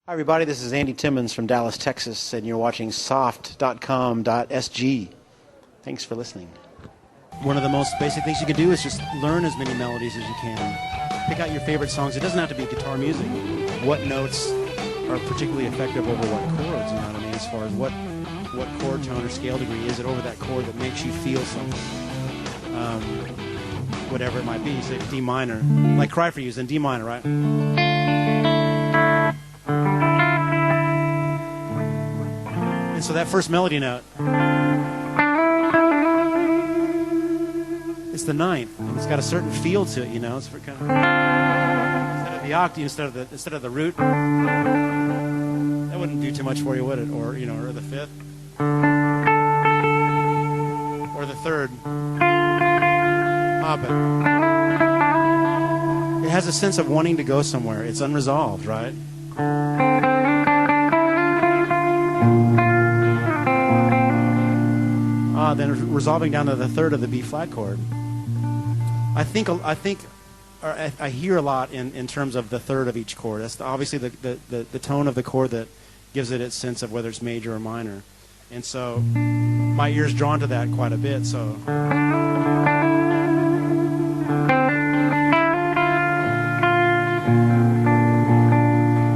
Hi everybody, this is Andy Timmons from Dallas, Texas, and you're watching soft.com.sg. Thanks for listening. One of the most basic things you can do is just learn as many melodies as you can. Pick out your favorite songs. It doesn't have to be guitar music. What notes are particularly effective over what chords, you know what I mean, as far as what chord tone or scale degree is it over that chord that makes you feel something. Whatever it might be, say D minor, like Cry For You is in D minor, right? And so that first melody note, it's the ninth, and it's got a certain feel to it, you know. It's for kind of instead of the octave, instead of the root. That wouldn't do too much for you, would it? Or or the fifth, or the third. But it has a sense of wanting to go somewhere. It's unresolved, right? Then resolving down to the third of the B flat chord. I hear a lot in terms of the third of each chord. That's obviously the tone of the chord that gives it its sense of whether it's major or minor. And so my ear's drawn to that quite a bit. So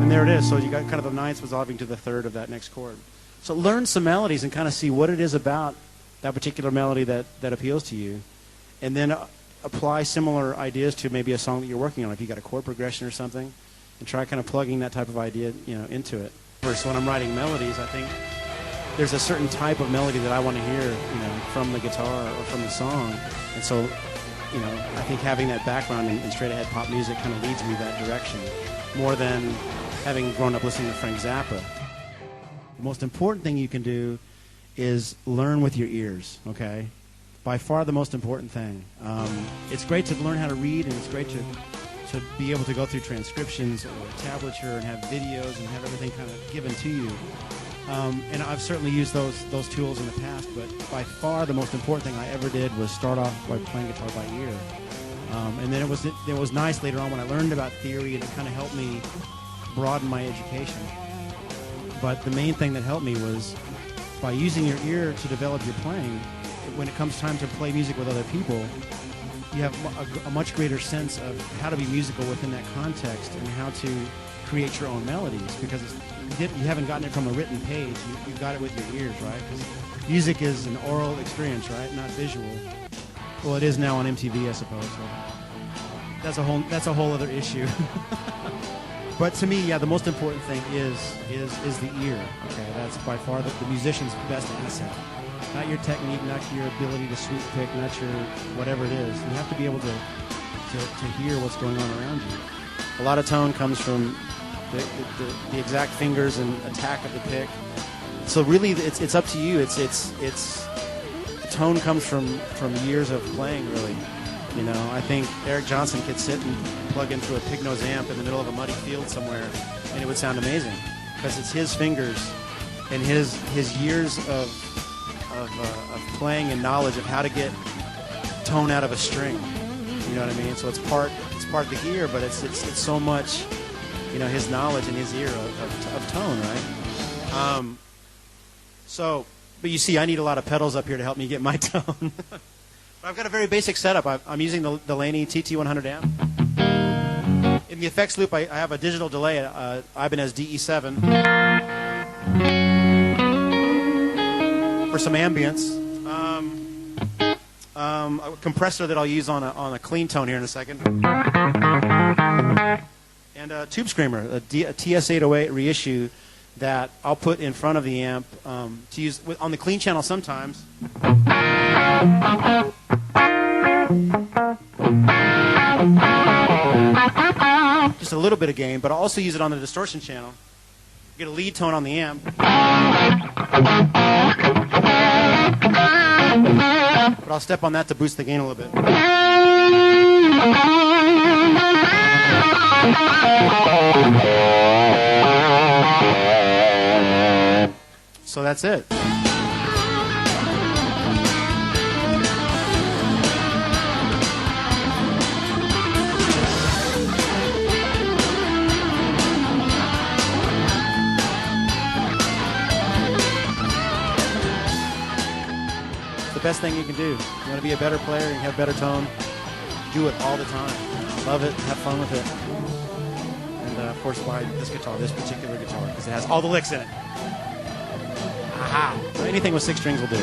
and there it is. So you got kind of the ninth resolving to the third of that next chord. So learn some melodies and kind of see what it is about that particular melody that appeals to you, and then apply similar ideas to maybe a song that you're working on. If you got a chord progression or something, and try kind of plugging that type of idea, into it. First, when I'm writing melodies, I think there's a certain type of melody that I want to hear, from the guitar or from the song, and so, I think having that background in straight-ahead pop music kind of leads me that direction, more than having grown up listening to Frank Zappa. The most important thing you can do is learn with your ears, okay? By far the most important thing. It's great to learn how to read, and it's great to be able to go through transcriptions or tablature and have videos and have everything kind of given to you. And I've certainly used those tools in the past, but by far the most important thing I ever did was start off by playing guitar by ear. And then it was nice later on when I learned about theory, and it kind of helped me broaden my education. But the main thing that helped me was by using your ear to develop your playing. When it comes time to play music with other people, you have a much greater sense of how to be musical within that context and how to create your own melodies, because you haven't gotten it from a written page. You got it with your ears, right? Because music is an oral experience, right? Not visual. Well, it is now on MTV, I suppose. So that's a whole other issue. But to me, the most important thing is the ear. Okay, that's by far the musician's best asset. Not your technique, not your ability to sweep pick, not your whatever it is. You have to be able to hear what's going on around you. A lot of tone comes from the exact fingers and attack of the pick. So really, it's up to you. It's tone comes from years of playing, really. I think Eric Johnson could sit and plug into a pig nose amp in the middle of a muddy field somewhere, and it would sound amazing, because it's his fingers and his years of playing and knowledge of how to get tone out of a string. You know what I mean? So it's part of the ear, but it's so much, his knowledge and his ear of tone, right? But you see, I need a lot of pedals up here to help me get my tone. I've got a very basic setup. I'm using the Delaney TT100 amp. In the effects loop, I have a digital delay, Ibanez DE7, for some ambience. A compressor that I'll use on a clean tone here in a second. And a tube screamer, a TS808 reissue that I'll put in front of the amp to use on the clean channel sometimes. Just a little bit of gain, but I'll also use it on the distortion channel. Get a lead tone on the amp. But I'll step on that to boost the gain a little bit. So that's it. best thing you can do. You want to be a better player and have better tone, do it all the time. Love it, have fun with it. And of course buy this guitar, this particular guitar, because it has all the licks in it. Aha! Anything with 6 strings will do.